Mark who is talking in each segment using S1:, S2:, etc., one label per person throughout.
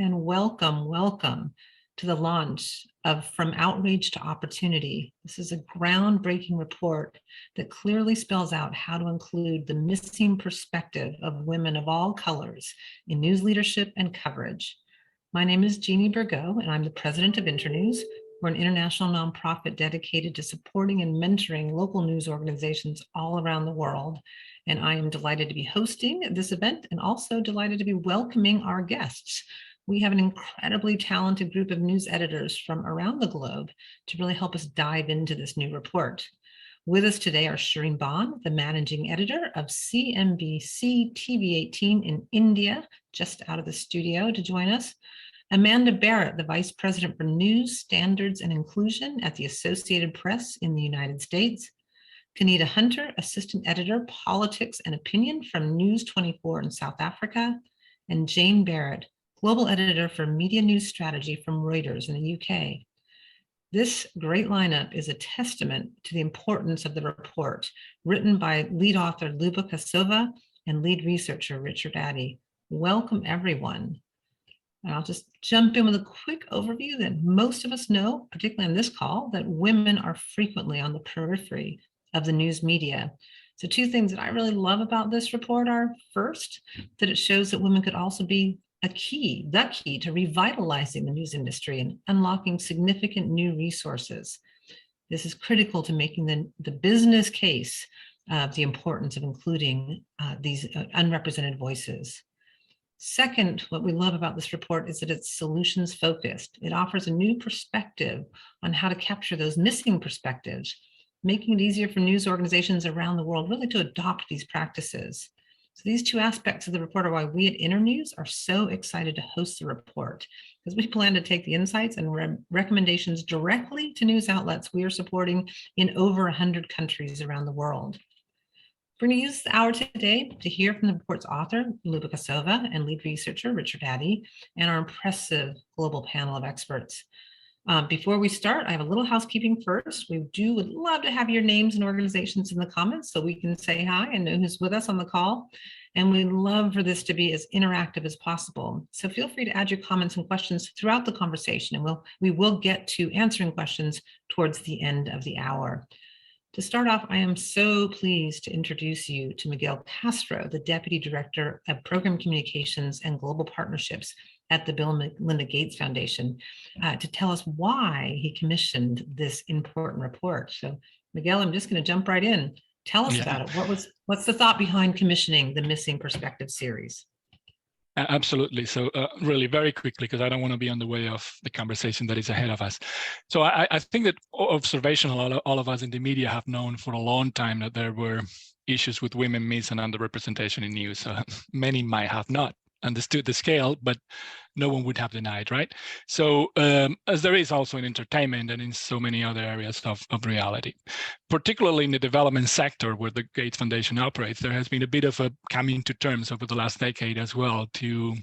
S1: and welcome to the launch of From Outrage to Opportunity. This is a groundbreaking report that clearly spells out how to include the missing perspective of women of all colors in news leadership and coverage. My name is Jeannie Burgo, and I'm the president of Internews. We're an international nonprofit dedicated to supporting and mentoring local news organizations all around the world. And I am delighted to be hosting this event and also delighted to be welcoming our guests. We have an incredibly talented group of news editors from around the globe to really help us dive into this new report. With us today are Shireen Bond, the managing editor of CNBC TV18 in India, just out of the studio to join us. Amanda Barrett, the Vice President for News, Standards, and Inclusion at the Associated Press in the United States. Kanita Hunter, Assistant Editor, Politics and Opinion from News 24 in South Africa. And Jane Barrett, Global Editor for Media News Strategy from Reuters in the UK. This great lineup is a testament to the importance of the report, written by lead author Luba Kassova and lead researcher Richard Addy. Welcome, everyone. And I'll just jump in with a quick overview that most of us know, particularly on this call, that women are frequently on the periphery of the news media. So two things that I really love about this report are, first, that it shows that women could also be the key to revitalizing the news industry and unlocking significant new resources. This is critical to making the business case of the importance of including these unrepresented voices. Second, what we love about this report is that it's solutions focused. It offers a new perspective on how to capture those missing perspectives, making it easier for news organizations around the world really to adopt these practices. So these two aspects of the report are why we at Internews are so excited to host the report, because we plan to take the insights and recommendations directly to news outlets we are supporting in over 100 countries around the world. We're going to use the hour today to hear from the report's author, Luba Kassova, and lead researcher, Richard Addy, and our impressive global panel of experts. Before we start, I have a little housekeeping first. would love to have your names and organizations in the comments so we can say hi and know who's with us on the call. And we'd love for this to be as interactive as possible. So feel free to add your comments and questions throughout the conversation, and we will get to answering questions towards the end of the hour. To start off, I am so pleased to introduce you to Miguel Castro, the Deputy Director of Program Communications and Global Partnerships at the Bill Melinda Gates Foundation, to tell us why he commissioned this important report. So, Miguel, I'm just going to jump right in. Tell us about it. What's the thought behind commissioning the Missing Perspective series?
S2: Absolutely. So really very quickly, because I don't want to be on the way of the conversation that is ahead of us. So I think that observational, all of us in the media have known for a long time that there were issues with women, mis and underrepresentation in news. Many might have not understood the scale, but no one would have denied, right? So as there is also in entertainment and in so many other areas of reality, particularly in the development sector where the Gates Foundation operates, there has been a bit of a coming to terms over the last decade as well to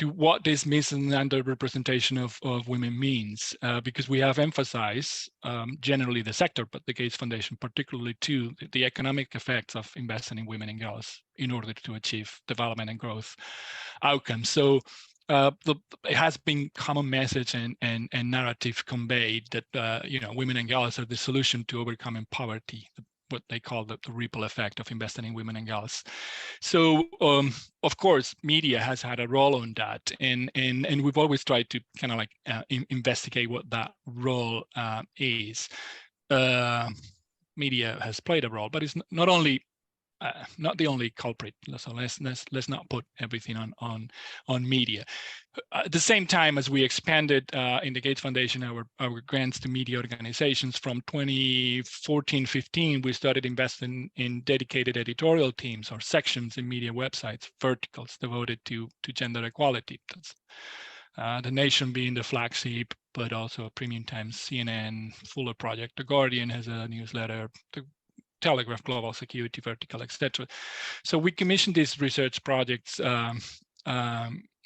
S2: what this mis and underrepresentation of women means, because we have emphasized generally the sector, but the Gates Foundation particularly too, the economic effects of investing in women and girls in order to achieve development and growth outcomes. So it has been common message and narrative conveyed that women and girls are the solution to overcoming poverty, what they call the ripple effect of investing in women and girls. So of course, media has had a role on that, and we've always tried to kind of like investigate what that role is. Media has played a role, but it's not the only culprit. So let's not put everything on media. At the same time, as we expanded in the Gates Foundation our grants to media organizations from 2014-15, we started investing in dedicated editorial teams or sections in media websites, verticals devoted to gender equality. That's The Nation being the flagship, but also Premium Times, CNN, Fuller Project, The Guardian has a newsletter, the Telegraph Global Security vertical, etc. So we commissioned these research projects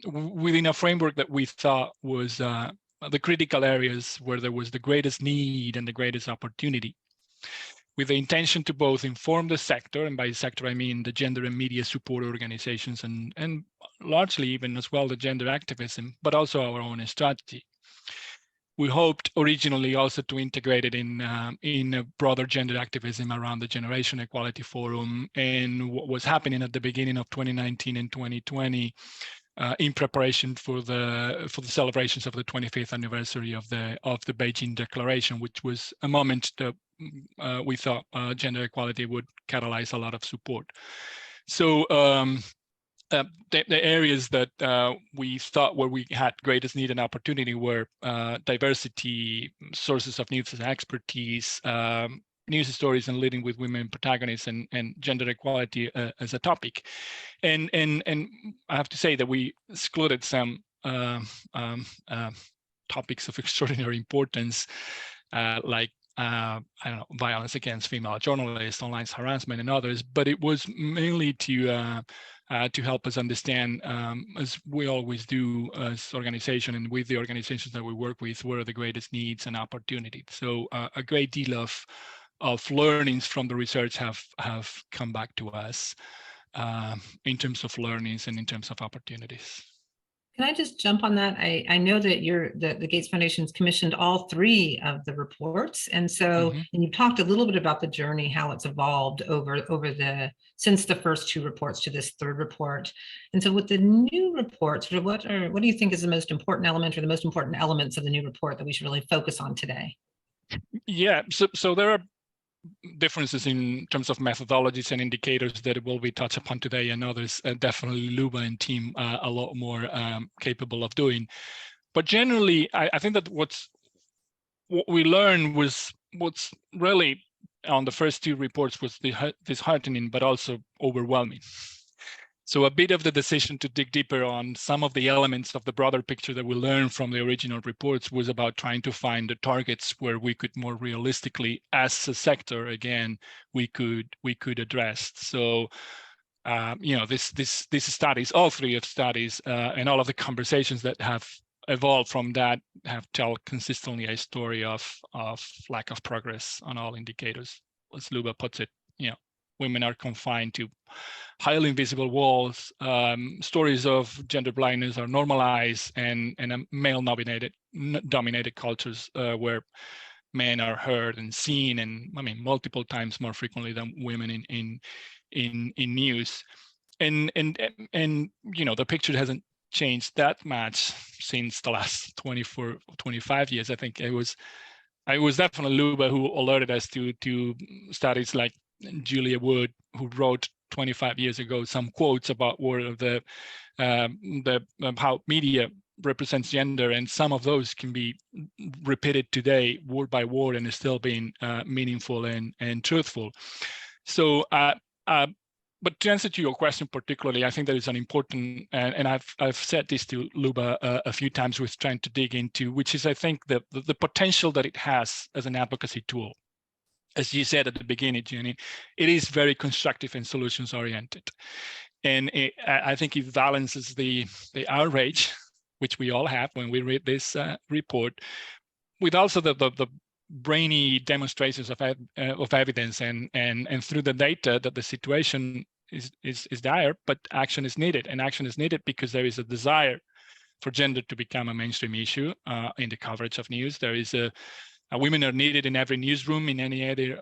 S2: within a framework that we thought was the critical areas where there was the greatest need and the greatest opportunity, with the intention to both inform the sector, and by sector I mean the gender and media support organizations and largely even as well the gender activism, but also our own strategy. We hoped originally also to integrate it in a broader gender activism around the Generation Equality Forum and what was happening at the beginning of 2019 and 2020 in preparation for the celebrations of the 25th anniversary of the Beijing Declaration, which was a moment that we thought gender equality would catalyze a lot of support. So the areas that we thought where we had greatest need and opportunity were diversity, sources of news and expertise, news stories and leading with women protagonists, and gender equality as a topic. And I have to say that we excluded some topics of extraordinary importance, like I don't know, violence against female journalists, online harassment, and others. But it was mainly to help us understand, as we always do as organization and with the organizations that we work with, what are the greatest needs and opportunities. So a great deal of learnings from the research have come back to us in terms of learnings and in terms of opportunities.
S1: Can I just jump on that? I know that the Gates Foundation's commissioned all 3 of the reports. And so, and you talked a little bit about the journey, how it's evolved since the first 2 reports to this 3rd report. And so with the new reports, what do you think is the most important element or the most important elements of the new report that we should really focus on today?
S2: Yeah, so there are differences in terms of methodologies and indicators that will be touched upon today, and others definitely Luba and team a lot more capable of doing. But generally, I think that what we learned was what's really on the first 2 reports was disheartening, but also overwhelming. So a bit of the decision to dig deeper on some of the elements of the broader picture that we learned from the original reports was about trying to find the targets where we could more realistically, as a sector, again, we could address. So this studies, all 3 of studies, and all of the conversations that have evolved from that have told consistently a story of lack of progress on all indicators. As Luba puts it, women are confined to highly invisible walls. Stories of gender blindness are normalized, and male-dominated cultures where men are heard and seen, and I mean multiple times more frequently than women in news. And the picture hasn't changed that much since the last 25 years. I think it was definitely Luba who alerted us to studies like Julia Wood, who wrote 25 years ago some quotes about how media represents gender, and some of those can be repeated today word by word and is still being meaningful and truthful. So but to answer to your question particularly, I think that is an important, and I've said this to Luba a few times with trying to dig into, which is I think the potential that it has as an advocacy tool. As you said at the beginning, Jenny, it is very constructive and solutions oriented. And I think it balances the outrage, which we all have when we read this report, with also the brainy demonstrations of evidence and through the data that the situation is dire, but action is needed. And action is needed because there is a desire for gender to become a mainstream issue in the coverage of news. There is women are needed in every newsroom, in any area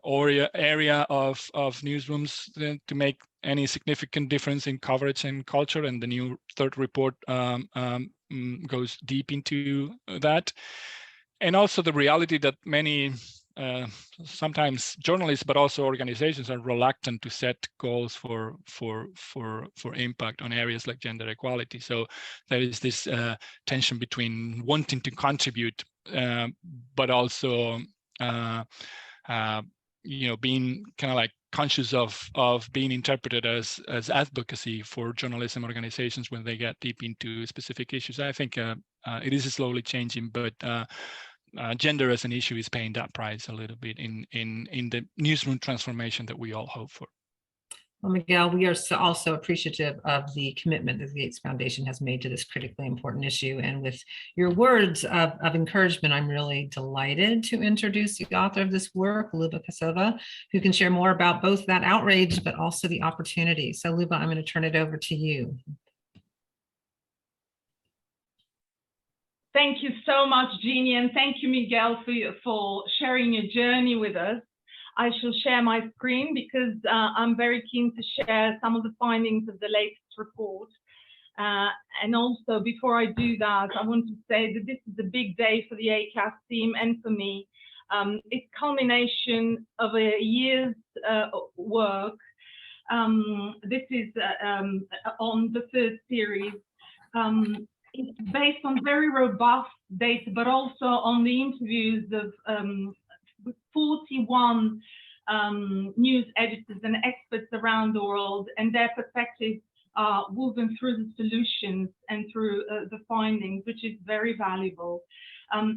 S2: of newsrooms to make any significant difference in coverage and culture. And the new 3rd report goes deep into that. And also the reality that many, sometimes journalists, but also organizations are reluctant to set goals for impact on areas like gender equality. So there is this tension between wanting to contribute, but also being kind of like conscious of being interpreted as advocacy for journalism organizations when they get deep into specific issues. I think it is slowly changing, but gender as an issue is paying that price a little bit in the newsroom transformation that we all hope for.
S1: Well, Miguel, we are also appreciative of the commitment that the Gates Foundation has made to this critically important issue. And with your words of encouragement, I'm really delighted to introduce the author of this work, Luba Kassova, who can share more about both that outrage, but also the opportunity. So Luba, I'm going to turn it over to you.
S3: Thank you so much, Jeannie, and thank you, Miguel, for sharing your journey with us. I shall share my screen because I'm very keen to share some of the findings of the latest report. And also, before I do that, I want to say that this is a big day for the ACAS team and for me. It's culmination of a year's work. This is on the third series. It's based on very robust data, but also on the interviews of 41 news editors and experts around the world, and their perspectives are woven through the solutions and through the findings, which is very valuable.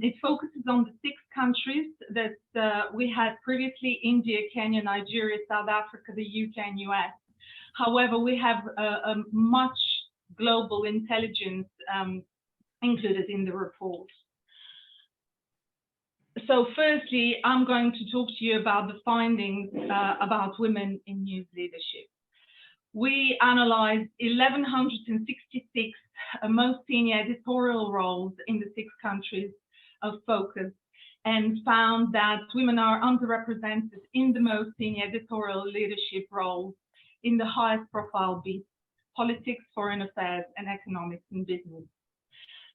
S3: It focuses on the 6 countries that we had previously: India, Kenya, Nigeria, South Africa, the UK, and US. However, we have a much global intelligence included in the report. So firstly, I'm going to talk to you about the findings about women in news leadership. We analyzed 1,166 most senior editorial roles in the 6 countries of focus and found that women are underrepresented in the most senior editorial leadership roles in the highest profile beats: politics, foreign affairs, and economics and business.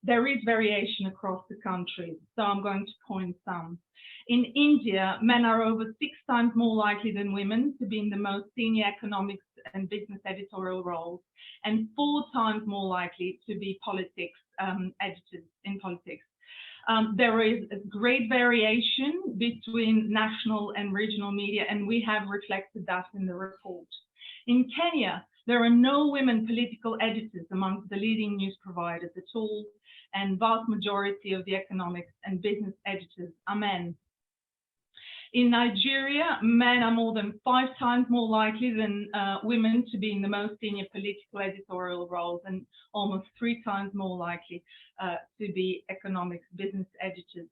S3: There is variation across the countries, so I'm going to point some. In India, men are over 6 times more likely than women to be in the most senior economics and business editorial roles, and 4 times more likely to be politics editors in politics. There is a great variation between national and regional media, and we have reflected that in the report. In Kenya, there are no women political editors amongst the leading news providers at all, and vast majority of the economics and business editors are men. In Nigeria, men are more than 5 times more likely than women to be in the most senior political editorial roles, and almost 3 times more likely to be economics business editors.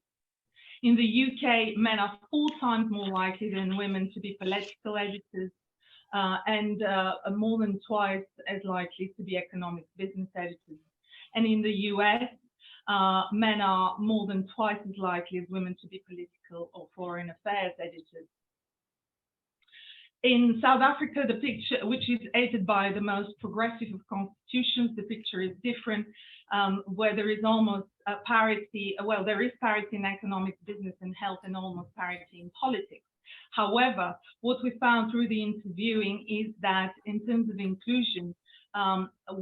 S3: In the UK, men are 4 times more likely than women to be political editors, and more than twice as likely to be economics business editors. And in the US, men are more than twice as likely as women to be political or foreign affairs editors. In South Africa, the picture, which is edited by the most progressive of constitutions, the picture is different, where there is almost parity. Well, there is parity in economics, business, and health, and almost parity in politics. However, what we found through the interviewing is that in terms of inclusion,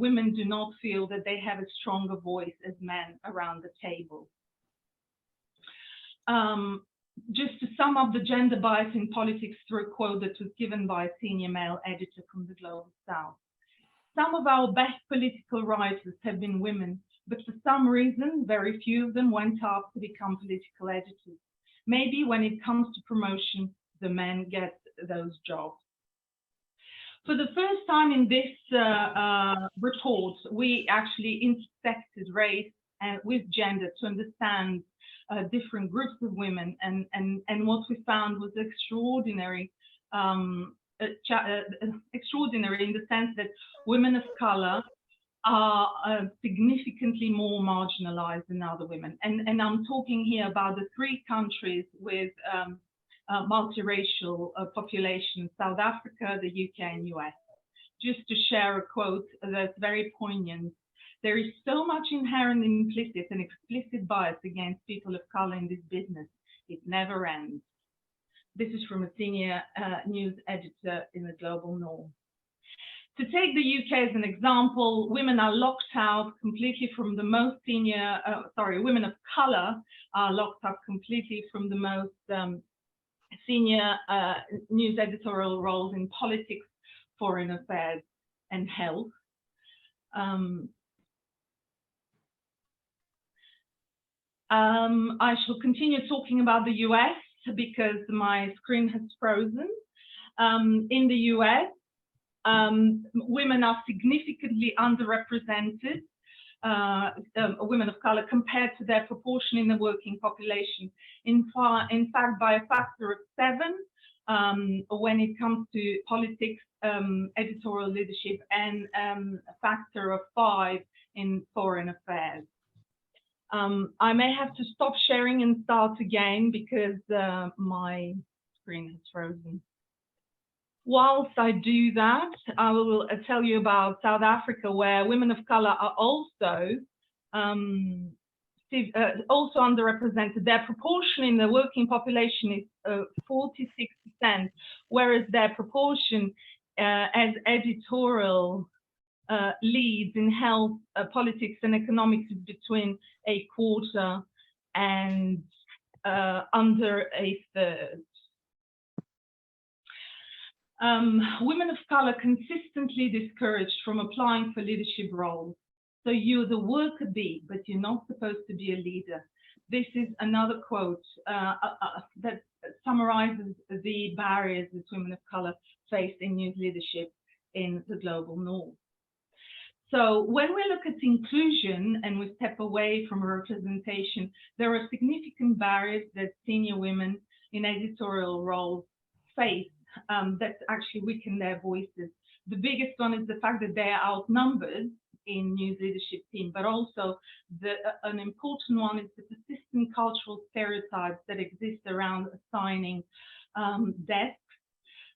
S3: women do not feel that they have a stronger voice as men around the table. Just to sum up the gender bias in politics through a quote that was given by a senior male editor from the Global South. Some of our best political writers have been women, but for some reason, very few of them went up to become political editors. Maybe when it comes to promotion, the men get those jobs. For the first time in this report, we actually intersected race with gender to understand different groups of women, and what we found was extraordinary, extraordinary in the sense that women of color are significantly more marginalized than other women. And I'm talking here about the 3 countries with multiracial population: South Africa, the UK, and US. Just to share a quote that's very poignant: "There is so much inherent, implicit, and explicit bias against people of color in this business. It never ends." This is from a senior news editor in the Global North. To take the UK as an example, women are locked out completely from the most senior, women of color are locked up completely from the most senior news editorial roles in politics, foreign affairs, and health. I shall continue talking about the US because my screen has frozen. In the US, women are significantly underrepresented, women of color, compared to their proportion in the working population. In fact, by a factor of 7 when it comes to politics, editorial leadership, and a factor of 5 in foreign affairs. I may have to stop sharing and start again because my screen has frozen. Whilst I do that, I will tell you about South Africa, where women of color are also underrepresented. Their proportion in the working population is 46%, whereas their proportion as editorial leads in health, politics, and economics is between a quarter and under a third. Women of color consistently discouraged from applying for leadership roles. So you're the worker bee, but you're not supposed to be a leader. This is another quote that summarizes the barriers that women of color face in news leadership in the global north. So when we look at inclusion and we step away from representation, there are significant barriers that senior women in editorial roles face that actually weaken their voices. The biggest one is the fact that they are outnumbered in news leadership team, but also an important one is the persistent cultural stereotypes that exist around assigning desks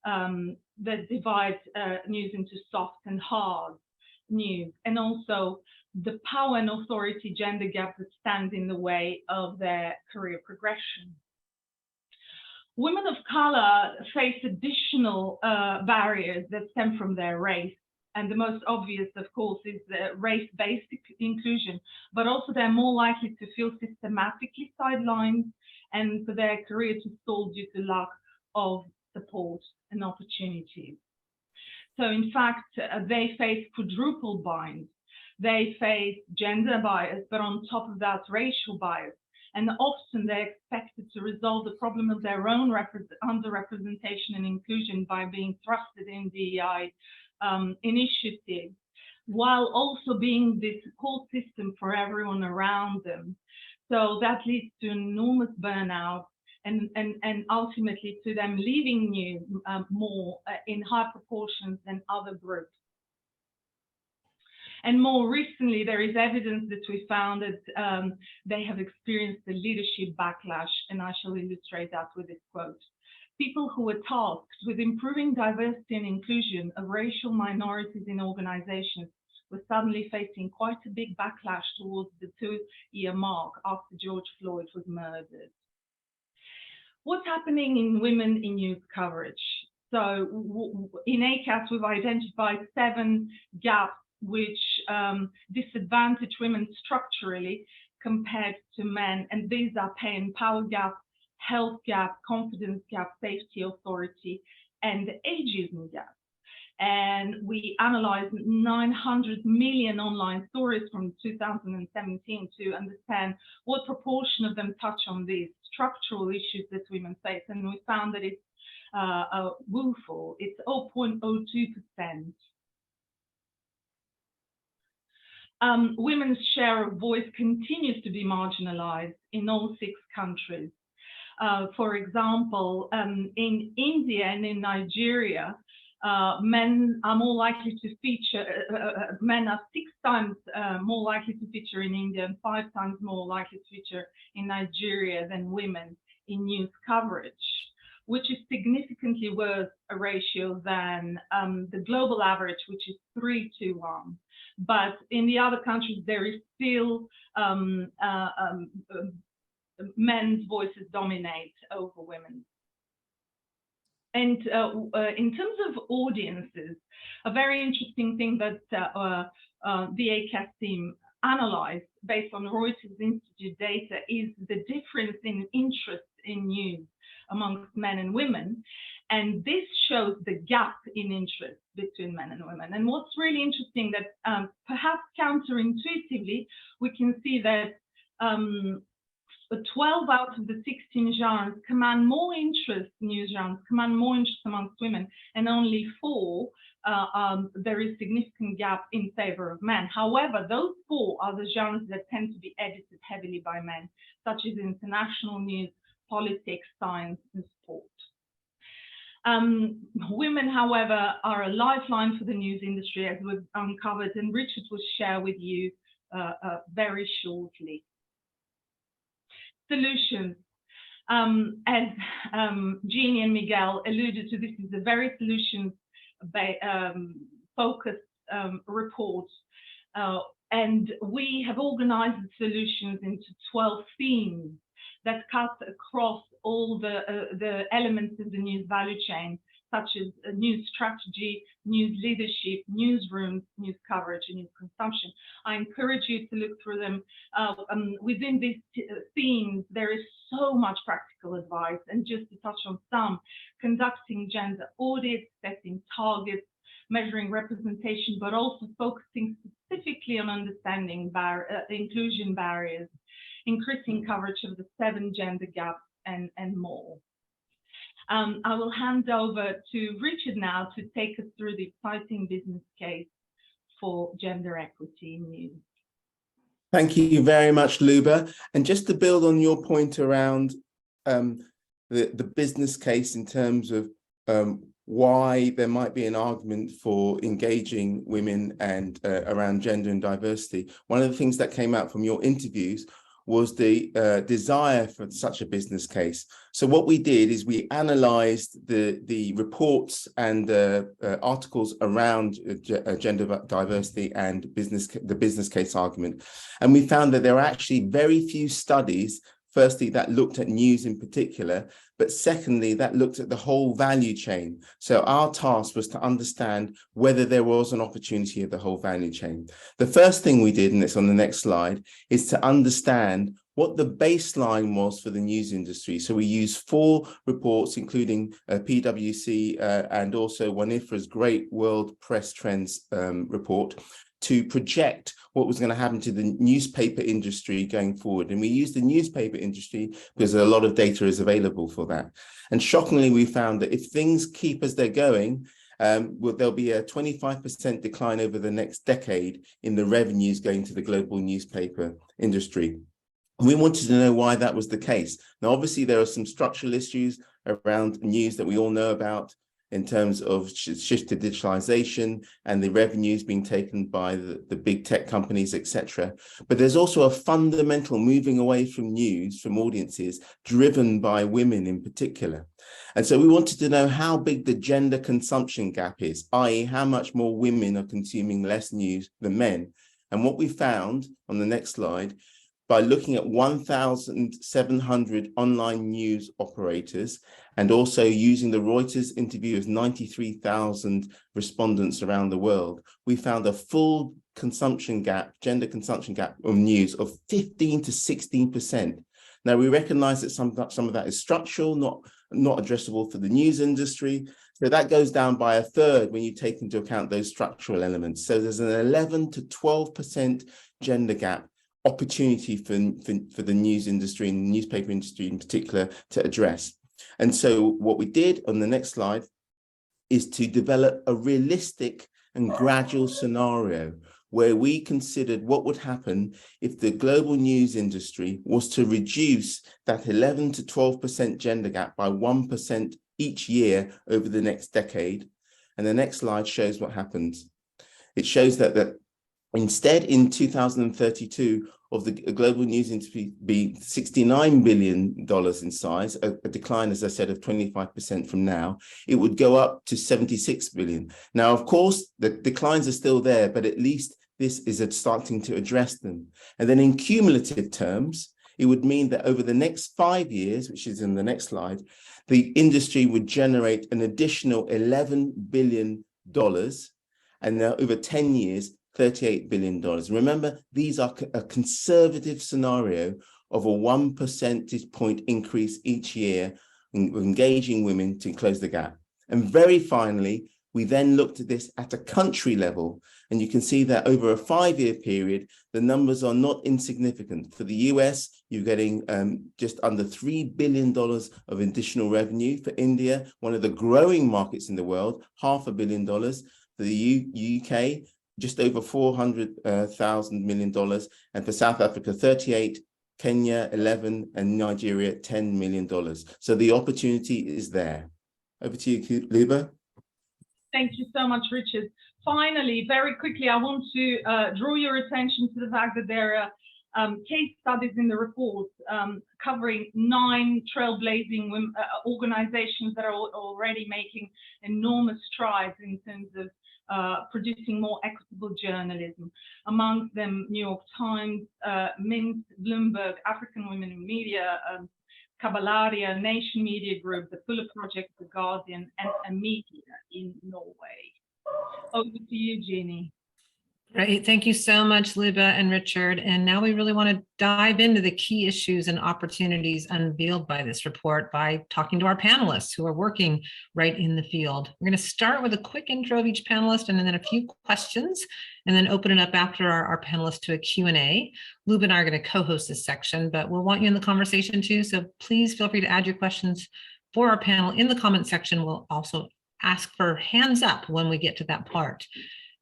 S3: that divide news into soft and hard news, and also the power and authority gender gap that stands in the way of their career progression. Women of color face additional barriers that stem from their race. And the most obvious, of course, is the race-based inclusion, but also they're more likely to feel systematically sidelined and for their career to stall due to lack of support and opportunities. So in fact, they face quadruple bind. They face gender bias, but on top of that, racial bias. And often they're expected to resolve the problem of their own underrepresentation and inclusion by being thrusted in DEI initiatives, while also being the support system for everyone around them. So that leads to enormous burnout and ultimately to them leaving news more in high proportions than other groups. And more recently, there is evidence that we found that they have experienced a leadership backlash, and I shall illustrate that with this quote. People who were tasked with improving diversity and inclusion of racial minorities in organizations were suddenly facing quite a big backlash towards the 2-year mark after George Floyd was murdered. What's happening in women in news coverage? So in ACAS, we've identified 7 gaps which disadvantage women structurally compared to men, and these are pay and power gap, health gap, confidence gap, safety, authority, and ageism gap. And we analyzed 900 million online stories from 2017 to understand what proportion of them touch on these structural issues that women face, and we found that it's woeful. It's 0.02%. Women's share of voice continues to be marginalized in all 6 countries. For example, in India and in Nigeria, men are more likely to feature, men are 6 times more likely to feature in India and 5 times more likely to feature in Nigeria than women in news coverage, which is significantly worse a ratio than the global average, which is 3-to-1. But in the other countries, there is still men's voices dominate over women. And in terms of audiences, a very interesting thing that the ACAS team analyzed based on Reuters Institute data is the difference in interest in news amongst men and women. And this shows the gap in interest between men and women. And what's really interesting that perhaps counterintuitively, we can see that 12 out of the 16 genres command more interest, news genres command more interest amongst women, and only 4 there is significant gap in favor of men. However, those 4 are the genres that tend to be edited heavily by men, such as international news, politics, science, and sport. Women, however, are a lifeline for the news industry, as we've uncovered, and Richard will share with you very shortly. solutions. As Jeannie and Miguel alluded to, this is a very solutions-focused report. And we have organized the solutions into 12 themes that cut across all the elements of the news value chain, such as news strategy, news leadership, newsrooms, news coverage, and news consumption. I encourage you to look through them. Within these themes, there is so much practical advice, and just to touch on some: conducting gender audits, setting targets, measuring representation, but also focusing specifically on understanding inclusion barriers, increasing coverage of the 7 gender gaps, and more. I will hand over to Richard now to take us through the exciting business case for gender equity in news.
S4: Thank you very much, Luba. And just to build on your point around the business case in terms of why there might be an argument for engaging women and around gender and diversity, one of the things that came out from your interviews was the desire for such a business case. So what we did is we analyzed the reports and articles around gender diversity and the business case argument. And we found that there are actually very few studies, firstly, that looked at news in particular, but secondly, that looked at the whole value chain. So our task was to understand whether there was an opportunity of the whole value chain. The first thing we did, and it's on the next slide, is to understand what the baseline was for the news industry. So we used 4 reports, including PwC and also WANIFRA's Great World Press Trends report, to project what was going to happen to the newspaper industry going forward. And we used the newspaper industry because a lot of data is available for that. And shockingly, we found that if things keep as they're going, there'll be a 25% decline over the next decade in the revenues going to the global newspaper industry. And we wanted to know why that was the case. Now, obviously, there are some structural issues around news that we all know about, in terms of shift to digitalization and the revenues being taken by the big tech companies, etc. But there's also a fundamental moving away from news, from audiences, driven by women in particular. And so we wanted to know how big the gender consumption gap is, i.e. how much more women are consuming less news than men. And what we found on the next slide, by looking at 1,700 online news operators and also using the Reuters interview of 93,000 respondents around the world, we found a full consumption gap, gender consumption gap of news of 15 to 16%. Now, we recognize that some of that is structural, not addressable for the news industry. So that goes down by 1/3 when you take into account those structural elements. So there's an 11 to 12% gender gap opportunity for the news industry and the newspaper industry in particular to address. And so what we did on the next slide is to develop a realistic and gradual scenario where we considered what would happen if the global news industry was to reduce that 11 to 12% gender gap by 1% each year over the next decade. And the next slide shows what happens. It shows that instead, in 2032, of the global news industry be $69 billion in size, a decline, as I said, of 25% from now, it would go up to $76 billion. Now, of course, the declines are still there, but at least this is starting to address them. And then in cumulative terms, it would mean that over the next 5 years, which is in the next slide, the industry would generate an additional $11 billion, and now over 10 years, $38 billion. Remember, these are a conservative scenario of a 1 percentage point increase each year in engaging women to close the gap. And very finally, we then looked at this at a country level, and you can see that over a 5-year period, the numbers are not insignificant. For the US, you're getting just under $3 billion of additional revenue. For India, one of the growing markets in the world, $500 million. For the UK, just over $400 million, and for South Africa, 38, Kenya, 11, and Nigeria, $10 million. So the opportunity is there. Over to you, Luba.
S3: Thank you so much, Richard. Finally, very quickly, I want to draw your attention to the fact that there are case studies in the report covering 9 trailblazing organizations that are already making enormous strides in terms of producing more equitable journalism. Amongst them, New York Times, Mint, Bloomberg, African Women in Media, Cabalaria, Nation Media Group, the Fuller Project, The Guardian, and Media in Norway. Over to you, Jeannie.
S1: Great. Thank you so much, Luba and Richard. And now we really want to dive into the key issues and opportunities unveiled by this report by talking to our panelists who are working right in the field. We're going to start with a quick intro of each panelist and then a few questions, and then open it up after our panelists to a Q&A. Luba and I are going to co-host this section, but we'll want you in the conversation too. So please feel free to add your questions for our panel in the comment section. We'll also ask for hands up when we get to that part.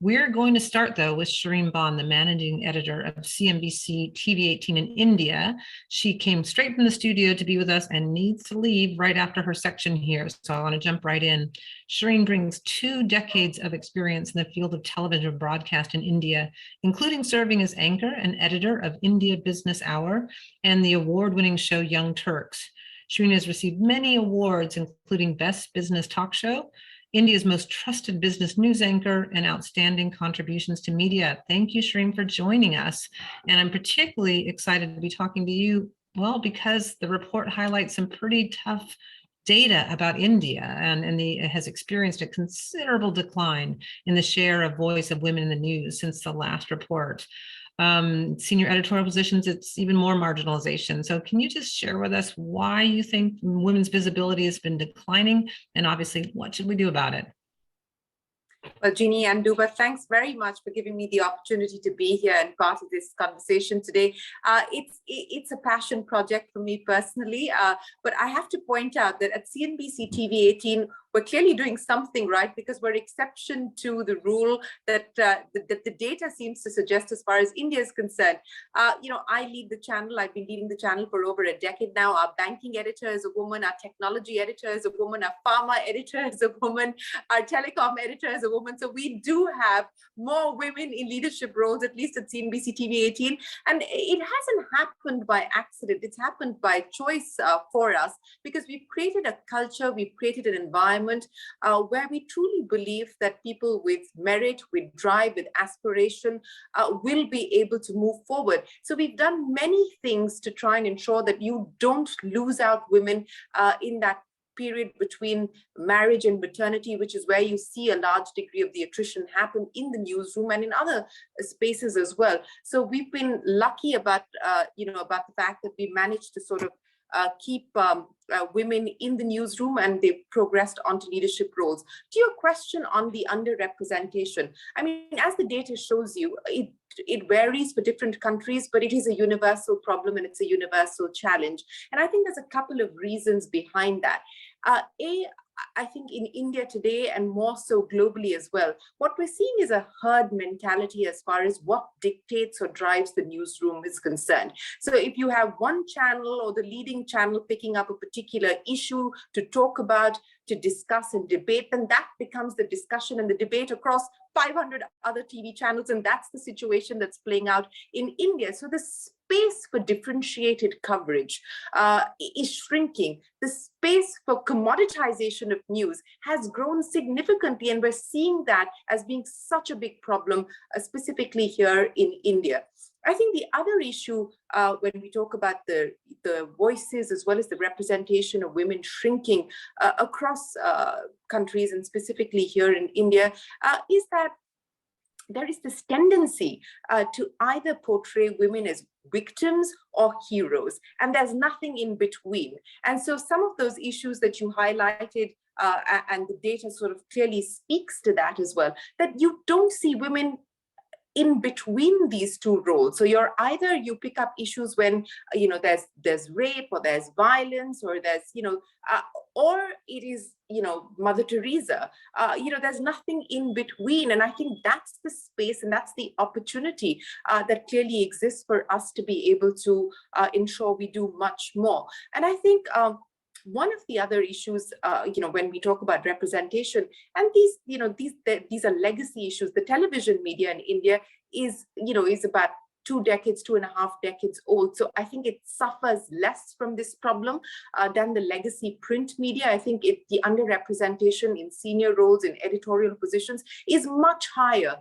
S1: We're going to start, though, with Shireen Bond, the managing editor of CNBC TV 18 in India. She came straight from the studio to be with us and needs to leave right after her section here. So I want to jump right in. Shireen brings 2 decades of experience in the field of television broadcast in India, including serving as anchor and editor of India Business Hour and the award-winning show Young Turks. Shireen has received many awards, including Best Business Talk Show, India's most trusted business news anchor, and outstanding contributions to media. Thank you, Shireen, for joining us. And I'm particularly excited to be talking to you, well, because the report highlights some pretty tough data about India, and it has experienced a considerable decline in the share of voice of women in the news since the last report. Senior editorial positions, it's even more marginalization. So can you just share with us why you think women's visibility has been declining, and obviously what should we do about it?
S5: Well, Jeannie and Luba, thanks very much for giving me the opportunity to be here and part of this conversation today. It's a passion project for me personally, but I have to point out that at CNBC TV 18, we're clearly doing something right, because we're exception to the rule that the data seems to suggest as far as India is concerned. I lead the channel. I've been leading the channel for over a decade now. Our banking editor is a woman. Our technology editor is a woman. Our pharma editor is a woman. Our telecom editor is a woman. So we do have more women in leadership roles, at least at CNBC TV 18. And it hasn't happened by accident. It's happened by choice for us, because we've created a culture, we've created an environment where we truly believe that people with merit, with drive, with aspiration will be able to move forward. So we've done many things to try and ensure that you don't lose out women in that period between marriage and maternity, which is where you see a large degree of the attrition happen in the newsroom and in other spaces as well. So we've been lucky about about the fact that we managed to sort of keep women in the newsroom, and they've progressed onto leadership roles. To your question on the underrepresentation, I mean, as the data shows you, it varies for different countries, but it is a universal problem and it's a universal challenge. And I think there's a couple of reasons behind that. I think in India today, and more so globally as well, what we're seeing is a herd mentality as far as what dictates or drives the newsroom is concerned. So if you have one channel or the leading channel picking up a particular issue to talk about, to discuss and debate, then that becomes the discussion and the debate across 500 other TV channels. And that's the situation that's playing out in India. So the space for differentiated coverage is shrinking. The space for commoditization of news has grown significantly, and we're seeing that as being such a big problem, specifically here in India. I think the other issue when we talk about the voices as well as the representation of women shrinking across countries, and specifically here in India, is that there is this tendency to either portray women as victims or heroes, and there's nothing in between. And so some of those issues that you highlighted, and the data sort of clearly speaks to that as well, that you don't see women in between these two roles. So you're either, you pick up issues when there's rape, or there's violence, or there's or it is Mother Teresa. There's nothing in between, and I think that's the space and that's the opportunity that clearly exists for us to be able to ensure we do much more. And I think one of the other issues, when we talk about representation, and these are legacy issues. The television media in India is about 2 decades, 2.5 decades old. So I think it suffers less from this problem than the legacy print media. I think the underrepresentation in senior roles in editorial positions is much higher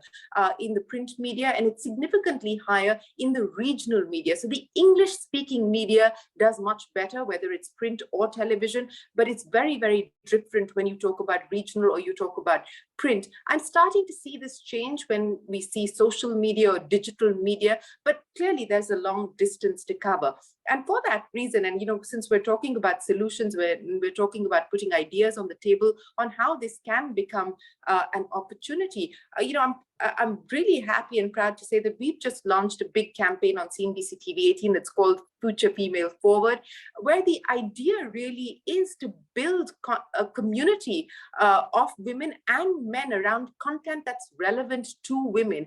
S5: in the print media, and it's significantly higher in the regional media. So the English-speaking media does much better, whether it's print or television, but it's very, very different when you talk about regional or you talk about print. I'm starting to see this change when we see social media or digital media, but clearly there's a long distance to cover. And for that reason, and since we're talking about solutions, we're talking about putting ideas on the table on how this can become an opportunity. I'm really happy and proud to say that we've just launched a big campaign on CNBC TV 18 that's called Future Female Forward, where the idea really is to build a community of women and men around content that's relevant to women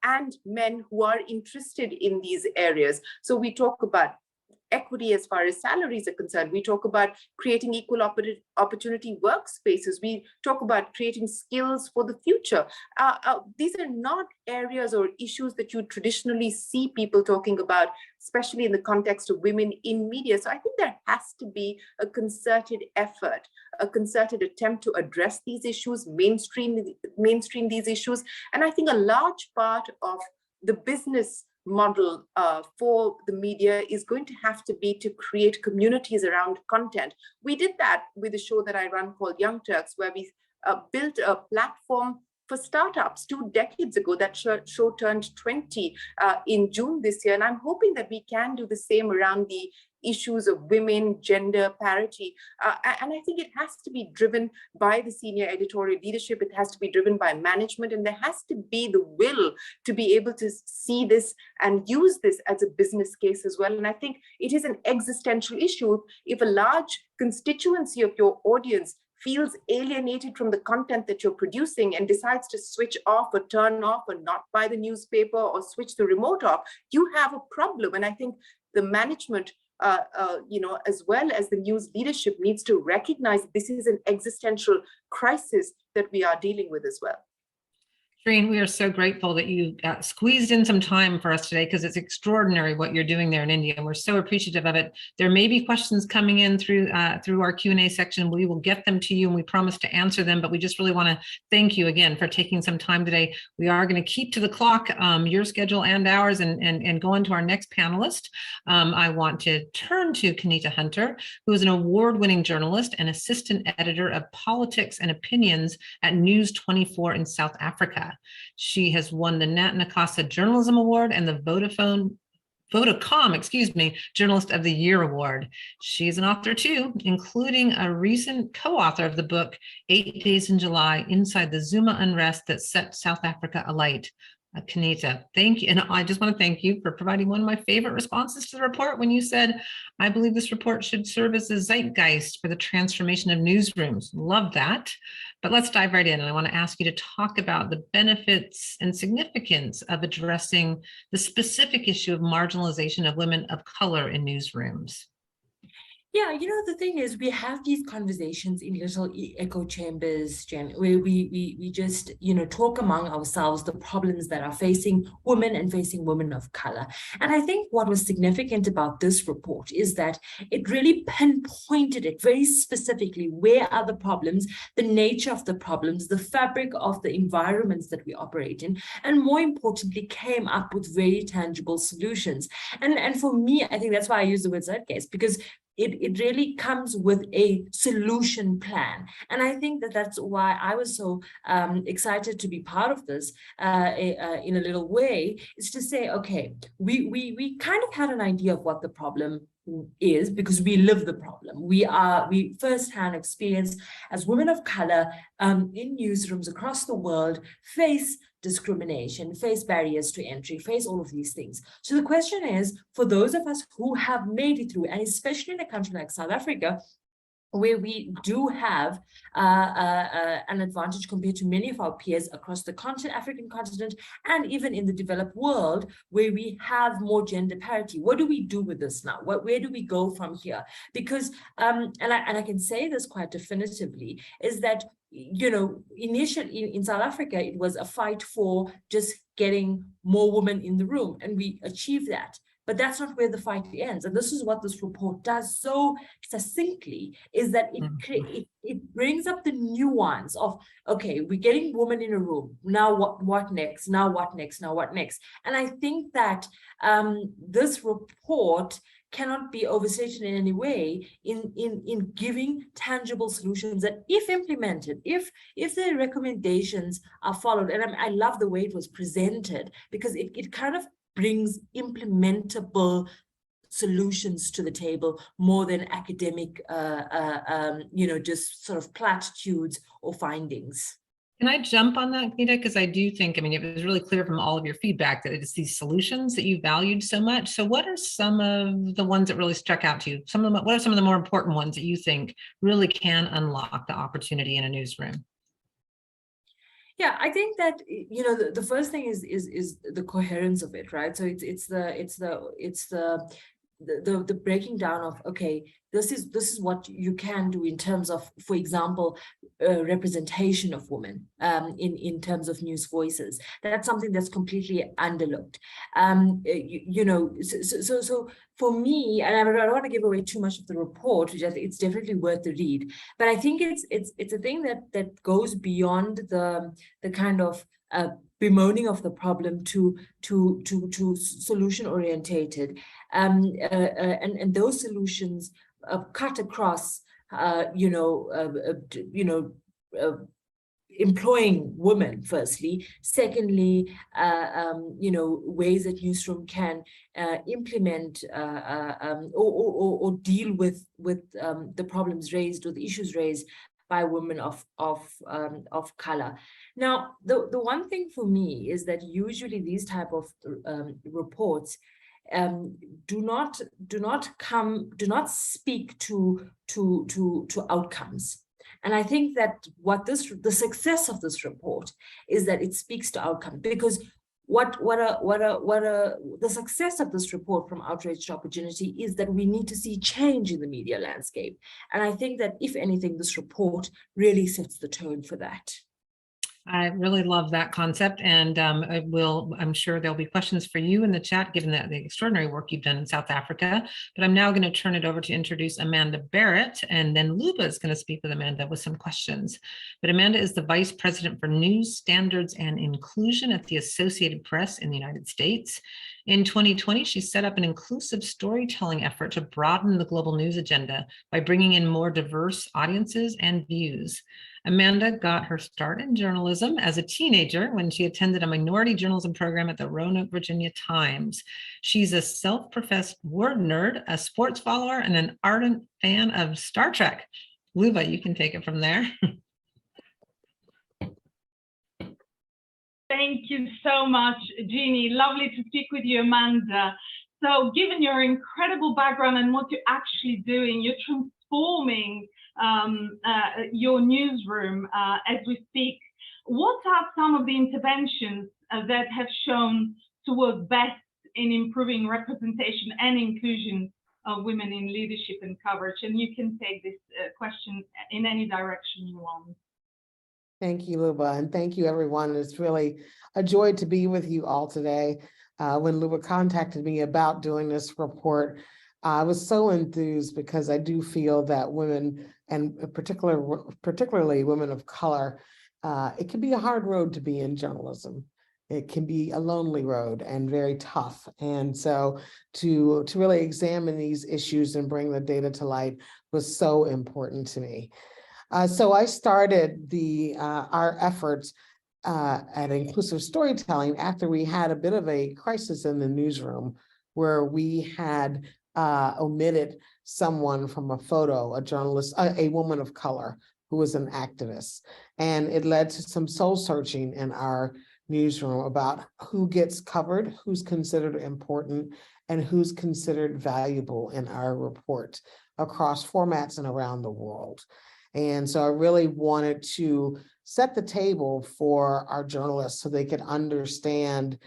S5: and men who are interested in these areas. So we talk about equity as far as salaries are concerned. We talk about creating equal opportunity workspaces. We talk about creating skills for the future. These are not areas or issues that you traditionally see people talking about, especially in the context of women in media. So I think there has to be a concerted effort, a concerted attempt to address these issues, mainstream these issues. And I think a large part of the business model for the media is going to have to be to create communities around content. We did that with a show that I run called Young Turks, where we built a platform for startups 2 decades ago. That show turned 20 in June this year. And I'm hoping that we can do the same around the issues of women, gender parity. And I think it has to be driven by the senior editorial leadership. It has to be driven by management, and there has to be the will to be able to see this and use this as a business case as well. And I think it is an existential issue if a large constituency of your audience feels alienated from the content that you're producing and decides to switch off or turn off or not buy the newspaper or switch the remote off, you have a problem. And I think the management as well as the news leadership needs to recognize this is an existential crisis that we are dealing with as well.
S1: Shireen, we are so grateful that you squeezed in some time for us today, because it's extraordinary what you're doing there in India, and we're so appreciative of it. There may be questions coming in through our Q&A section. We will get them to you, and we promise to answer them, but we just really want to thank you again for taking some time today. We are going to keep to the clock, your schedule and ours, and go on to our next panelist. I want to turn to Kanita Hunter, who is an award-winning journalist and assistant editor of politics and opinions at News 24 in South Africa. She has won the Nat Nakasa Journalism Award and the Vodacom, Journalist of the Year Award. She is an author too, including a recent co-author of the book, 8 Days in July, Inside the Zuma Unrest That Set South Africa Alight. Kanita, thank you. And I just want to thank you for providing one of my favorite responses to the report when you said, I believe this report should serve as a zeitgeist for the transformation of newsrooms. Love that. But let's dive right in. And I want to ask you to talk about the benefits and significance of addressing the specific issue of marginalization of women of color in newsrooms.
S6: Yeah, the thing is, we have these conversations in little echo chambers, Jen, where we just, talk among ourselves the problems that are facing women and facing women of color. And I think what was significant about this report is that it really pinpointed it very specifically. Where are the problems, the nature of the problems, the fabric of the environments that we operate in, and more importantly, came up with very tangible solutions. And for me, I think that's why I use the word zeitgeist, because it really comes with a solution plan. And I think that that's why I was so excited to be part of this in a little way, is to say, okay, we kind of had an idea of what the problem is, because we live the problem. We firsthand experience as women of color in newsrooms across the world face discrimination, face barriers to entry, face all of these things. So the question is, for those of us who have made it through, and especially in a country like South Africa, where we do have an advantage compared to many of our peers across the African continent, and even in the developed world, where we have more gender parity. What do we do with this now? Where do we go from here? Because, and I can say this quite definitively, is that, you know, initially in South Africa, it was a fight for just getting more women in the room, and we achieved that. But that's not where the fight ends. And this is what this report does so succinctly, is that it brings up the nuance of, okay, we're getting women in a room. Now what next? Now what next? Now what next? And I think that this report cannot be overstated in any way in giving tangible solutions that, if implemented, if the recommendations are followed, and I love the way it was presented, because it kind of brings implementable solutions to the table more than academic, you know, just sort of platitudes or findings.
S1: Can I jump on that, Nita? Because I do think, I mean, it was really clear from all of your feedback that it's these solutions that you valued so much. So what are some of the ones that really struck out to you? What are some of the more important ones that you think really can unlock the opportunity in a newsroom?
S6: Yeah, I think that, you know, the first thing is the coherence of it, right? So it's the breaking down of, okay, this is what you can do in terms of, for example, representation of women in terms of news voices. That's something that's completely underlooked. You know, so for me, and I don't want to give away too much of the report, which I think it's definitely worth the read, but I think it's a thing that goes beyond the kind of bemoaning of the problem to solution orientated, and those solutions cut across, you know, employing women, firstly. Secondly, you know, ways that newsroom can implement or deal with the problems raised or the issues raised by women of color. Now, the one thing for me is that usually these type of reports do not speak to outcomes. And I think that the success of this report is that it speaks to outcome, because the success of this report from Outrage to Opportunity is that we need to see change in the media landscape. And I think that, if anything, this report really sets the tone for that.
S1: I really love that concept, and I'm sure there'll be questions for you in the chat, given that the extraordinary work you've done in South Africa. But I'm now going to turn it over to introduce Amanda Barrett, and then Luba is going to speak with Amanda with some questions. But Amanda is the Vice President for News Standards and Inclusion at the Associated Press in the United States. In 2020, she set up an inclusive storytelling effort to broaden the global news agenda by bringing in more diverse audiences and views. Amanda got her start in journalism as a teenager when she attended a minority journalism program at the Roanoke, Virginia Times. She's a self-professed word nerd, a sports follower, and an ardent fan of Star Trek. Luba, you can take it from there.
S3: Thank you so much, Jeannie. Lovely to speak with you, Amanda. So given your incredible background and what you're actually doing, you're transforming your newsroom as we speak. What are some of the interventions that have shown to work best in improving representation and inclusion of women in leadership and coverage? And you can take this question in any direction you want.
S7: Thank you, Luba, and thank you, everyone. It's really a joy to be with you all today. When Luba contacted me about doing this report, I was so enthused, because I do feel that women, and particularly women of color, it can be a hard road to be in journalism. It can be a lonely road and very tough. And so to really examine these issues and bring the data to light was so important to me. So I started our efforts at inclusive storytelling after we had a bit of a crisis in the newsroom, where we had omitted someone from a photo, a journalist, a woman of color who was an activist. And it led to some soul searching in our newsroom about who gets covered, who's considered important, and who's considered valuable in our report across formats and around the world. And so I really wanted to set the table for our journalists so they could understand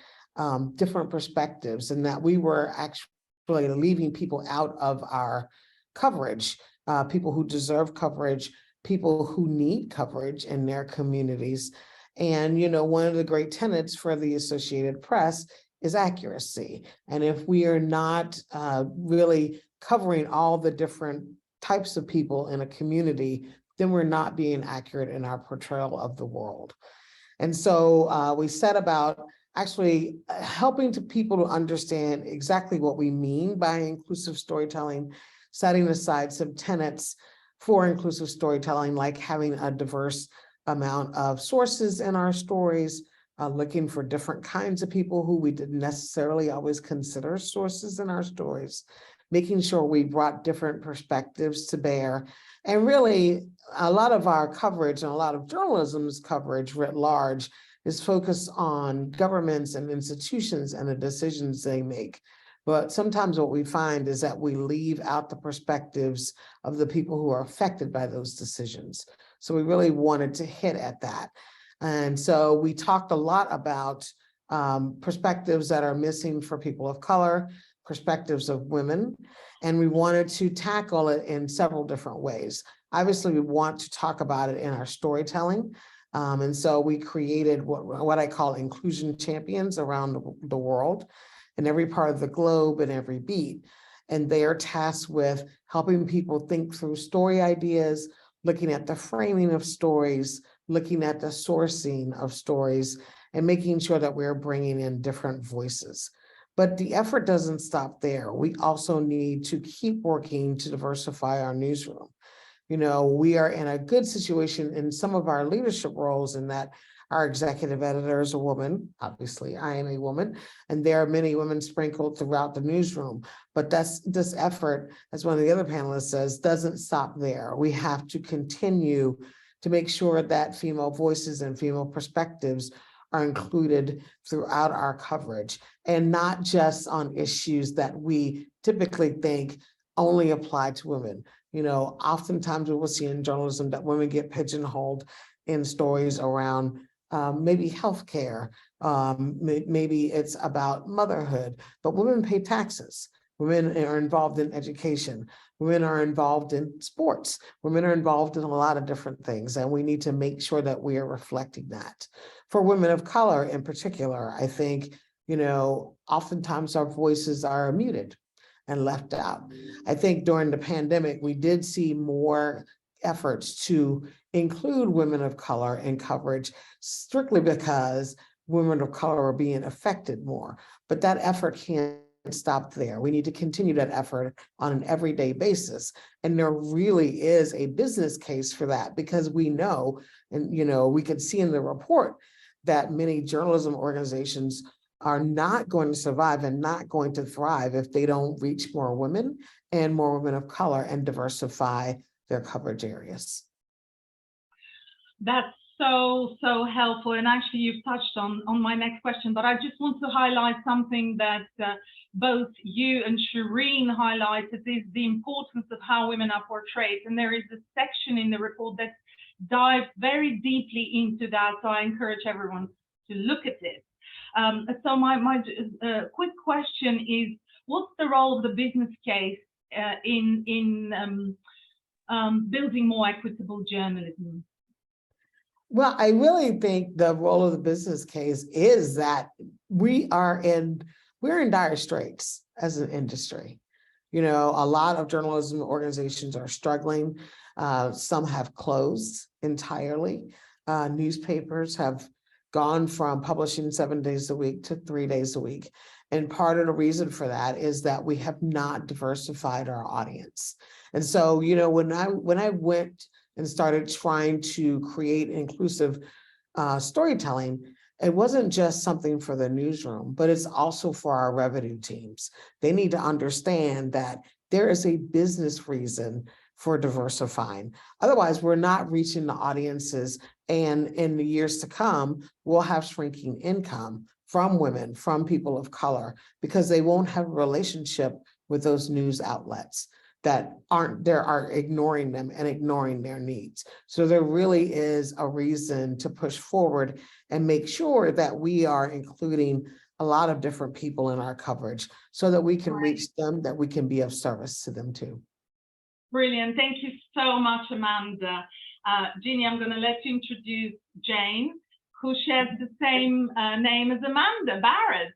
S7: different perspectives, and that we were actually leaving people out of our coverage, people who deserve coverage, people who need coverage in their communities. And, you know, one of the great tenets for the Associated Press is accuracy. And if we are not really covering all the different types of people in a community, then we're not being accurate in our portrayal of the world. And so we set about actually helping people to understand exactly what we mean by inclusive storytelling, setting aside some tenets for inclusive storytelling, like having a diverse amount of sources in our stories, looking for different kinds of people who we didn't necessarily always consider sources in our stories, making sure we brought different perspectives to bear. And really, a lot of our coverage and a lot of journalism's coverage writ large is focused on governments and institutions and the decisions they make. But sometimes what we find is that we leave out the perspectives of the people who are affected by those decisions. So we really wanted to hit at that. And so we talked a lot about perspectives that are missing for people of color, perspectives of women, and we wanted to tackle it in several different ways. Obviously, we want to talk about it in our storytelling. And so we created what I call inclusion champions around the world, in every part of the globe and every beat. And they are tasked with helping people think through story ideas, looking at the framing of stories, looking at the sourcing of stories, and making sure that we're bringing in different voices. But the effort doesn't stop there. We also need to keep working to diversify our newsroom. You know, we are in a good situation in some of our leadership roles, in that our executive editor is a woman. Obviously, I am a woman, and there are many women sprinkled throughout the newsroom. But this effort, as one of the other panelists says, doesn't stop there. We have to continue to make sure that female voices and female perspectives are included throughout our coverage, and not just on issues that we typically think only apply to women. You know, oftentimes we will see in journalism that women get pigeonholed in stories around maybe healthcare, maybe it's about motherhood, but women pay taxes. Women are involved in education. Women are involved in sports. Women are involved in a lot of different things, and we need to make sure that we are reflecting that. For women of color in particular, I think, you know, oftentimes our voices are muted and left out. I think during the pandemic, we did see more efforts to include women of color in coverage, strictly because women of color are being affected more. But that effort can't stop there. We need to continue that effort on an everyday basis. And there really is a business case for that, because we know, and you know, we could see in the report that many journalism organizations are not going to survive and not going to thrive if they don't reach more women and more women of color and diversify their coverage areas.
S3: That's so helpful. And actually, you've touched on my next question, but I just want to highlight something that both you and Shireen highlighted, is the importance of how women are portrayed. And there is a section in the report that dives very deeply into that. So I encourage everyone to look at this. So my quick question is, what's the role of the business case in building more equitable journalism?
S7: Well, I really think the role of the business case is that we're in dire straits as an industry. You know, a lot of journalism organizations are struggling. Some have closed entirely. Newspapers have gone from publishing 7 days a week to 3 days a week. And part of the reason for that is that we have not diversified our audience. And so, you know, when I went and started trying to create inclusive storytelling, it wasn't just something for the newsroom, but it's also for our revenue teams. They need to understand that there is a business reason for diversifying. Otherwise, we're not reaching the audiences, and in the years to come, we'll have shrinking income from women, from people of color, because they won't have a relationship with those news outlets that are ignoring them and ignoring their needs. So there really is a reason to push forward and make sure that we are including a lot of different people in our coverage so that we can reach them, that we can be of service to them too.
S3: Brilliant. Thank you so much, Amanda. Jeannie, I'm going to let you introduce Jane, who shares the same name as Amanda, Barrett.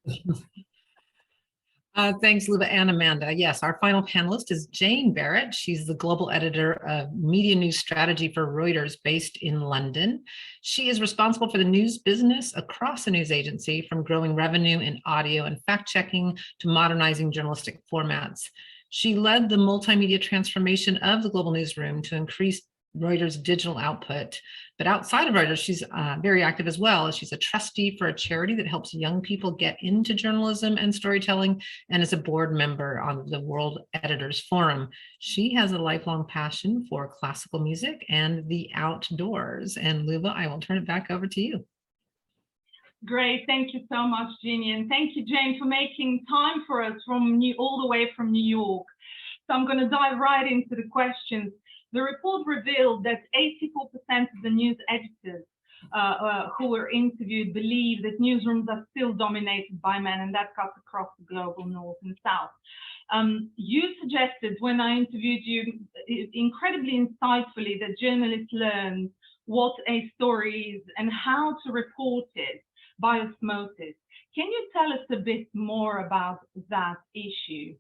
S1: Thanks, Luba and Amanda. Yes, our final panelist is Jane Barrett. She's the global editor of media news strategy for Reuters, based in London. She is responsible for the news business across the news agency, from growing revenue in audio and fact-checking to modernizing journalistic formats. She led the multimedia transformation of the global newsroom to increase Reuters' digital output. But outside of Reuters, she's very active as well. She's a trustee for a charity that helps young people get into journalism and storytelling, and is a board member on the World Editors Forum. She has a lifelong passion for classical music and the outdoors. And Luba, I will turn it back over to you.
S3: Great, thank you so much, Jeannie, and thank you, Jane, for making time for us all the way from New York. So I'm going to dive right into the questions. The report revealed that 84% of the news editors who were interviewed believe that newsrooms are still dominated by men, and that cuts across the global north and south. You suggested, when I interviewed you, incredibly insightfully, that journalists learn what a story is and how to report it by osmosis. Can you tell us a bit more about that issue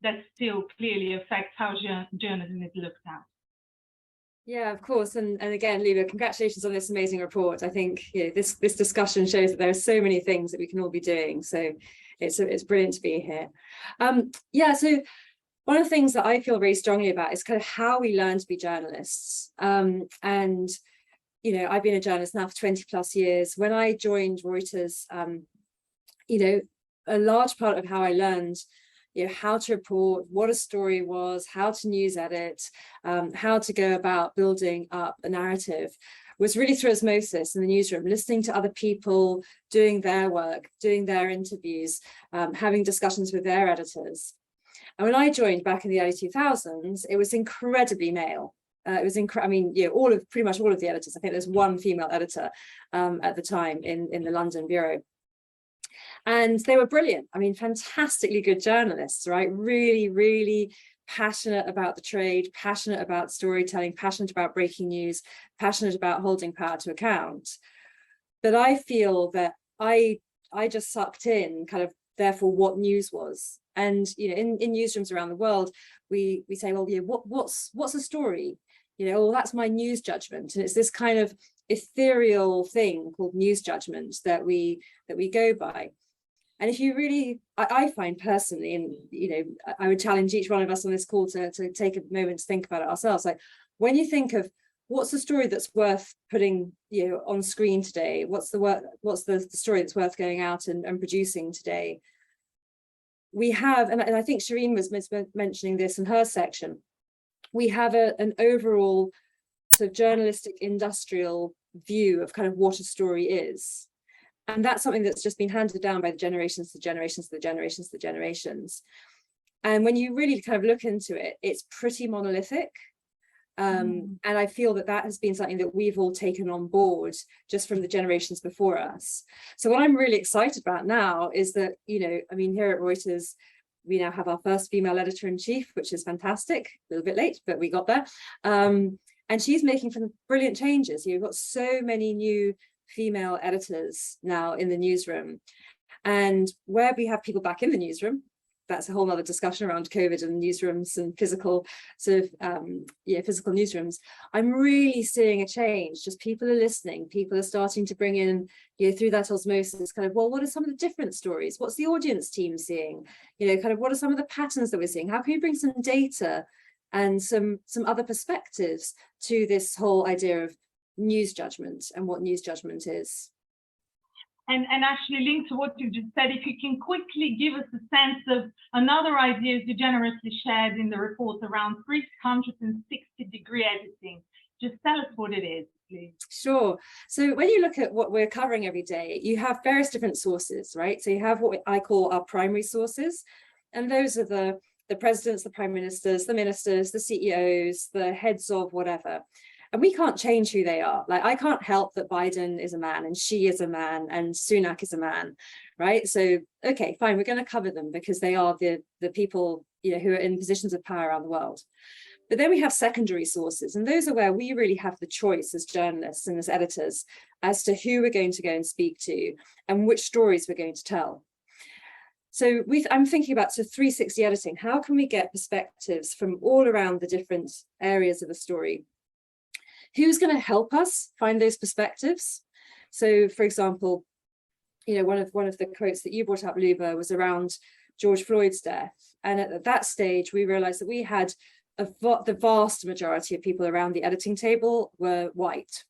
S3: that still clearly affects how journalism is looked at?
S8: Yeah, of course. And again, Luba, congratulations on this amazing report. I think this discussion shows that there are so many things that we can all be doing. So it's brilliant to be here. Yeah, so one of the things that I feel very strongly about is kind of how we learn to be journalists. And, I've been a journalist now for 20 plus years. When I joined Reuters, a large part of how I learned how to report, what a story was, how to news edit, how to go about building up a narrative was really through osmosis in the newsroom, listening to other people, doing their work, doing their interviews, having discussions with their editors. And when I joined back in the early 2000s, it was incredibly male. It was pretty much all of the editors. I think there's one female editor at the time in the London bureau. And they were brilliant. I mean, fantastically good journalists, right? Really, really passionate about the trade, passionate about storytelling, passionate about breaking news, passionate about holding power to account. But I feel that I just sucked in kind of, therefore, what news was. And, in newsrooms around the world, we say, well, what's a story? Well, that's my news judgment. And it's this kind of ethereal thing called news judgment that we go by. And if you really, I find personally, and I would challenge each one of us on this call to take a moment to think about it ourselves. Like, when you think of what's the story that's worth putting on screen today, what's the story that's worth going out and producing today, we have, and I think Shireen was mentioning this in her section, we have an overall sort of journalistic industrial view of kind of what a story is. And that's something that's just been handed down by the generations, the generations, the generations, the generations. And when you really kind of look into it, it's pretty monolithic. And I feel that has been something that we've all taken on board just from the generations before us. So what I'm really excited about now is that, here at Reuters, we now have our first female editor-in-chief, which is fantastic, a little bit late, but we got there. And she's making some brilliant changes. You've got so many new female editors now in the newsroom. And where we have people back in the newsroom, that's a whole nother discussion around COVID and newsrooms and physical physical newsrooms. I'm really seeing a change. Just people are listening. People are starting to bring in, through that osmosis, kind of, well, what are some of the different stories? What's the audience team seeing? Kind of, what are some of the patterns that we're seeing? How can we bring some data and some other perspectives to this whole idea of news judgment and what news judgment is?
S3: And actually linked to what you just said, if you can quickly give us a sense of another idea you generously shared in the report around 360-degree editing. Just tell us what it is, please.
S8: Sure. So when you look at what we're covering every day, you have various different sources, right? So you have what I call our primary sources, and those are the presidents, the prime ministers, the ministers, the CEOs, the heads of whatever. And we can't change who they are. Like, I can't help that Biden is a man and Xi is a man and Sunak is a man, right? So, okay, fine, we're going to cover them because they are the people, you know, who are in positions of power around the world. But then we have secondary sources, and those are where we really have the choice as journalists and as editors as to who we're going to go and speak to and which stories we're going to tell. So I'm thinking about 360 editing. How can we get perspectives from all around the different areas of a story? Who's going to help us find those perspectives? So, for example, you know, one of the quotes that you brought up, Luba, was around George Floyd's death. And at that stage, we realized that we had the vast majority of people around the editing table were white.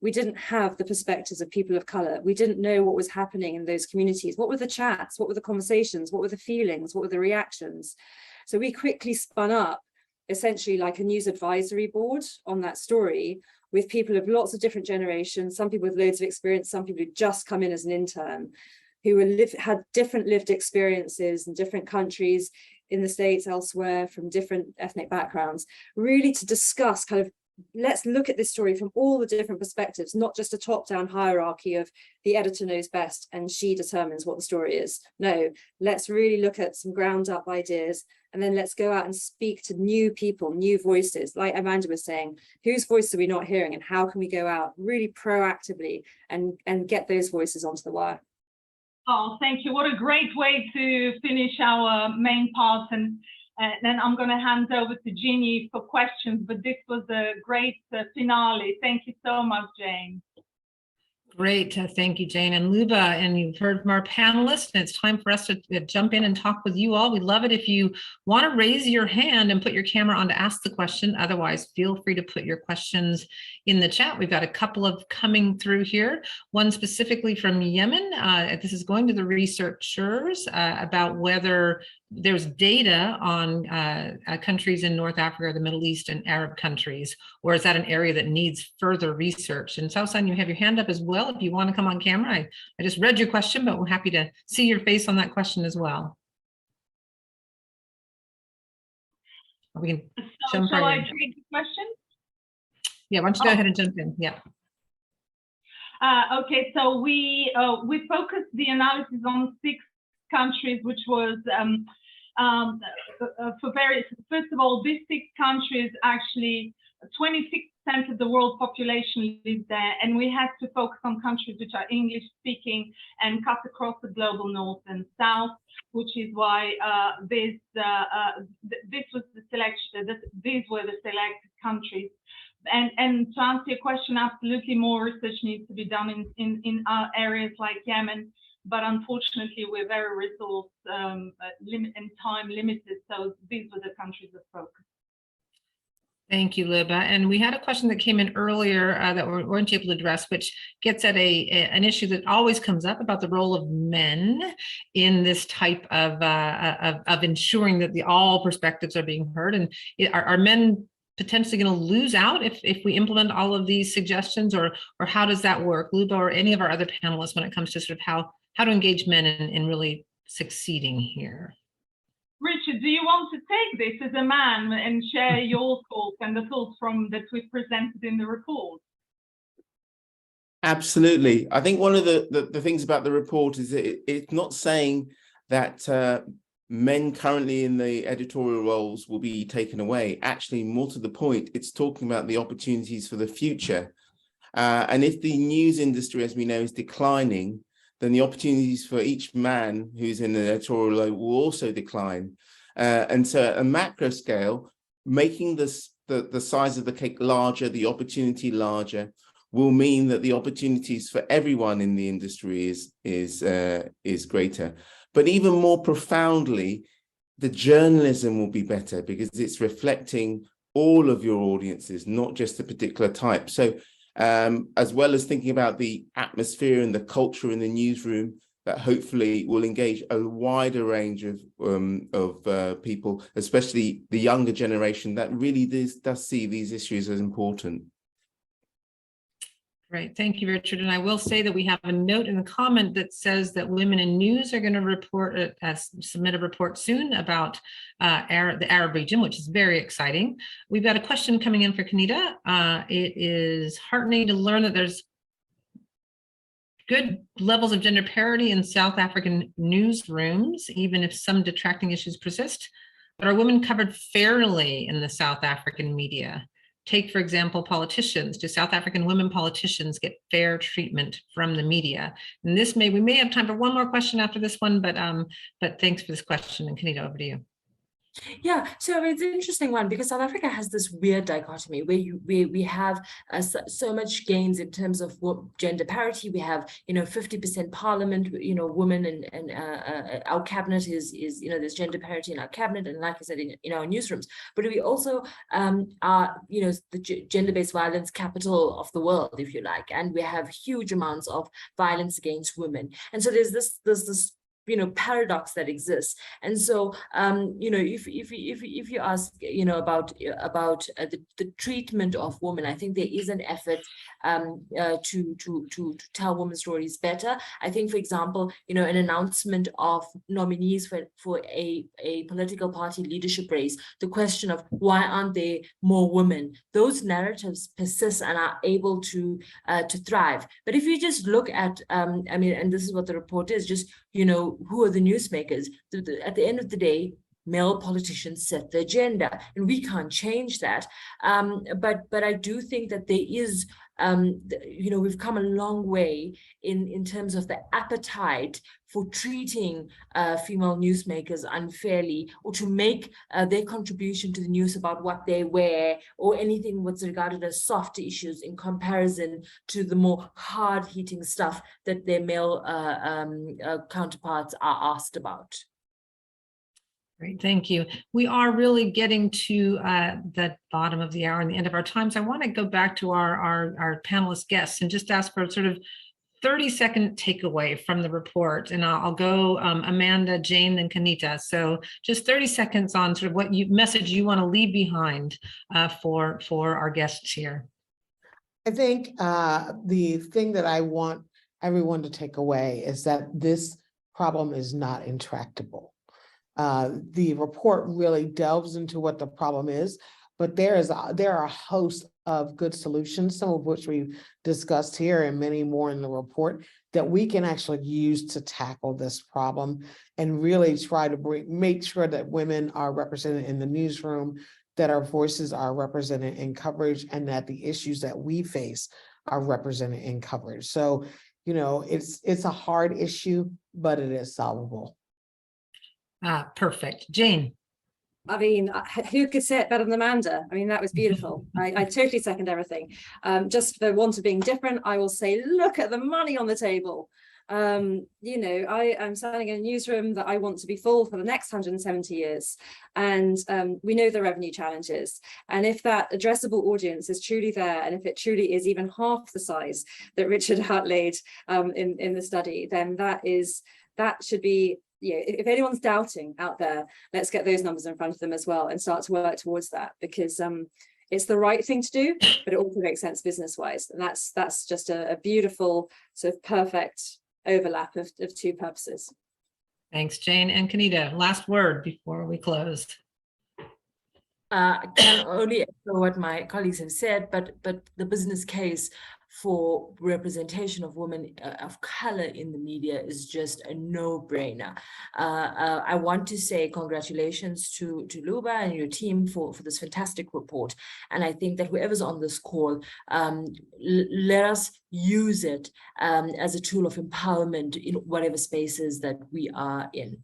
S8: We didn't have the perspectives of people of color. We didn't know what was happening in those communities. What were the chats? What were the conversations? What were the feelings? What were the reactions? So we quickly spun up essentially like a news advisory board on that story with people of lots of different generations, some people with loads of experience, some people who just come in as an intern, who had different lived experiences in different countries, in the States, elsewhere, from different ethnic backgrounds, really to discuss kind of, let's look at this story from all the different perspectives, not just a top-down hierarchy of the editor knows best and she determines what the story is. No, let's really look at some ground-up ideas, and then let's go out and speak to new people, new voices. Like Amanda was saying, whose voice are we not hearing, and how can we go out really proactively and get those voices onto the wire?
S3: Oh, thank you. What a great way to finish our main part. And then I'm going to hand over to Jeannie for questions, but this was a great finale. Thank you so much, Jane.
S1: Great. Thank you, Jane and Luba. And you've heard from our panelists, and it's time for us to jump in and talk with you all. We'd love it if you want to raise your hand and put your camera on to ask the question. Otherwise, feel free to put your questions in the chat. We've got a couple of coming through here. One specifically from Yemen. This is going to the researchers about whether there's data on countries in North Africa, the Middle East, and Arab countries, or is that an area that needs further research? And Sausan, you have your hand up as well if you want to come on camera. I just read your question, but we're happy to see your face on that question as well. We can jump
S3: shall
S1: right
S3: I
S1: in.
S3: take the question?
S1: Yeah, why don't you go ahead and jump in? Yeah.
S3: Okay, so we focused the analysis on 6 countries, which was for various. First of all, these 6 countries, actually 26% of the world population lives there, and we had to focus on countries which are English speaking and cut across the global north and south, which is why this was the selection. These were the selected countries. And to answer your question, absolutely more research needs to be done in areas like Yemen, but unfortunately we're very resource and time limited, so these were the countries of focus.
S1: Thank you, Luba. And we had a question that came in earlier that we weren't able to address, which gets at an issue that always comes up about the role of men in this type of ensuring that all perspectives are being heard. And are men potentially going to lose out if we implement all of these suggestions, or how does that work, Luba, or any of our other panelists, when it comes to sort of how to engage men in really succeeding here?
S3: Richard, do you want to take this as a man and share your thoughts and the thoughts that we've presented in the report?
S4: Absolutely. I think one of the things about the report is that it's not saying that men currently in the editorial roles will be taken away. Actually, more to the point, it's talking about the opportunities for the future. And if the news industry, as we know, is declining, then the opportunities for each man who's in an editorial role will also decline. And so at a macro scale, making the size of the cake larger, the opportunity larger, will mean that the opportunities for everyone in the industry is greater. But even more profoundly, the journalism will be better because it's reflecting all of your audiences, not just a particular type. So as well as thinking about the atmosphere and the culture in the newsroom, that hopefully will engage a wider range of people, especially the younger generation that really does see these issues as important.
S1: Great, thank you, Richard. And I will say that we have a note in the comment that says that Women in News are going to submit a report soon about the Arab region, which is very exciting. We've got a question coming in for Kanita. It is heartening to learn that there's good levels of gender parity in South African newsrooms, even if some detracting issues persist. But are women covered fairly in the South African media? Take, for example, politicians. Do South African women politicians get fair treatment from the media? And we may have time for one more question after this one, but thanks for this question. And Kanita, over to you.
S6: Yeah, so it's an interesting one because South Africa has this weird dichotomy where we have so much gains in terms of gender parity. We have 50% parliament, women, and our cabinet is there's gender parity in our cabinet, and like I said, in our newsrooms. But we also are the gender-based violence capital of the world, if you like, and we have huge amounts of violence against women. And so there's this paradox that exists. And so if you ask about the treatment of women, I think there is an effort to tell women's stories better. I think, for example, an announcement of nominees for a political party leadership race, the question of why aren't there more women, those narratives persist and are able to thrive. But if you just look at and this is what the report is, just who are the newsmakers? At the end of the day, male politicians set the agenda, and we can't change that. But I do think that there is, we've come a long way in terms of the appetite for treating female newsmakers unfairly, or to make their contribution to the news about what they wear or anything what's regarded as soft issues in comparison to the more hard-hitting stuff that their male counterparts are asked about.
S1: Great, thank you. We are really getting to the bottom of the hour and the end of our time. So I want to go back to our panelist guests and just ask for a sort of 30-second takeaway from the report. And I'll go Amanda, Jane, and Kanita. So just 30 seconds on sort of what message you want to leave behind for our guests here.
S7: I think the thing that I want everyone to take away is that this problem is not intractable. The report really delves into what the problem is, but there are a host of good solutions, some of which we've discussed here and many more in the report, that we can actually use to tackle this problem and really try to make sure that women are represented in the newsroom, that our voices are represented in coverage, and that the issues that we face are represented in coverage. So, it's a hard issue, but it is solvable.
S1: Perfect. Jane.
S8: I mean, who could say it better than Amanda? I mean, that was beautiful. I totally second everything. Just for want of being different, I will say, look at the money on the table. I am standing in a newsroom that I want to be full for the next 170 years. And we know the revenue challenges. And if that addressable audience is truly there, and if it truly is even half the size that Richard outlaid in the study, then that should be, if anyone's doubting out there, let's get those numbers in front of them as well and start to work towards that, because it's the right thing to do, but it also makes sense business-wise. And that's just a beautiful sort of perfect overlap of two purposes.
S1: Thanks, Jane. And Kanita, last word before we close.
S6: I can only echo what my colleagues have said, but the business case for representation of women of color in the media is just a no-brainer. I want to say congratulations to Luba and your team for this fantastic report. And I think that whoever's on this call, let us use it as a tool of empowerment in whatever spaces that we are in.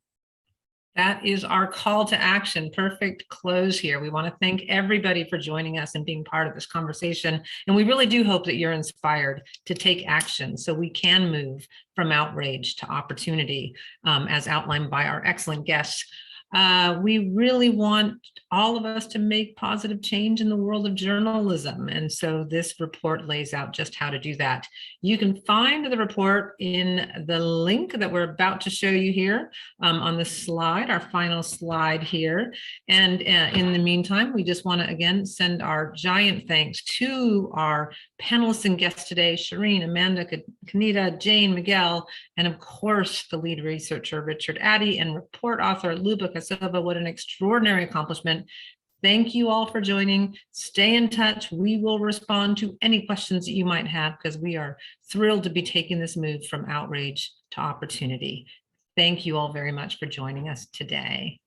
S1: That is our call to action. Perfect close here. We want to thank everybody for joining us and being part of this conversation. And we really do hope that you're inspired to take action so we can move from outrage to opportunity, as outlined by our excellent guests. We really want all of us to make positive change in the world of journalism. And so this report lays out just how to do that. You can find the report in the link that we're about to show you here on the slide, our final slide here. And in the meantime, we just want to again send our giant thanks to our panelists and guests today, Shireen, Amanda, Kanita, Jane, Miguel, and of course, the lead researcher, Richard Addy, and report author, Luba Kassova. What an extraordinary accomplishment. Thank you all for joining. Stay in touch. We will respond to any questions that you might have because we are thrilled to be taking this move from outrage to opportunity. Thank you all very much for joining us today.